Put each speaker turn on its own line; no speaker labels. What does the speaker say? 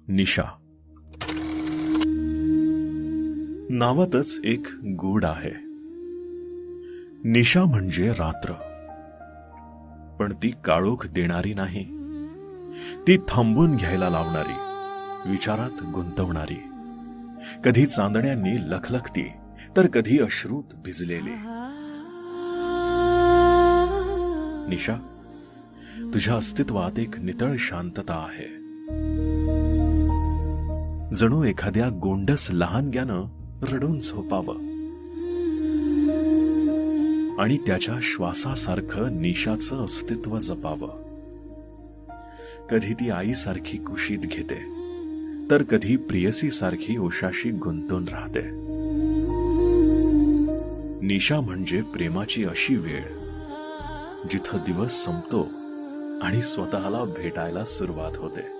निशा. नावातच एक गूढ आहे. निशा म्हणजे रात्र, पण ती काळोख देणारी नाही. ती थांबून घ्यायला लावणारी, विचारात गुंतवणारी, कधी चांदण्यांनी लखलखती तर कधी अश्रूत भिजलेली. निशा, तुझ्या अस्तित्वात एक नितळ शांतता आहे. जणू एखाद्या गोंडस लहानग्यानं रडून झोपावं आणि त्याच्या श्वासासारखं निशाचं अस्तित्व जपावं. कधी ती आईसारखी कुशीत घेते, तर कधी प्रियसीसारखी उशाशी गुंतून राहते. निशा म्हणजे प्रेमाची अशी वेळ जिथं दिवस संपतो आणि स्वतःला भेटायला सुरुवात होते.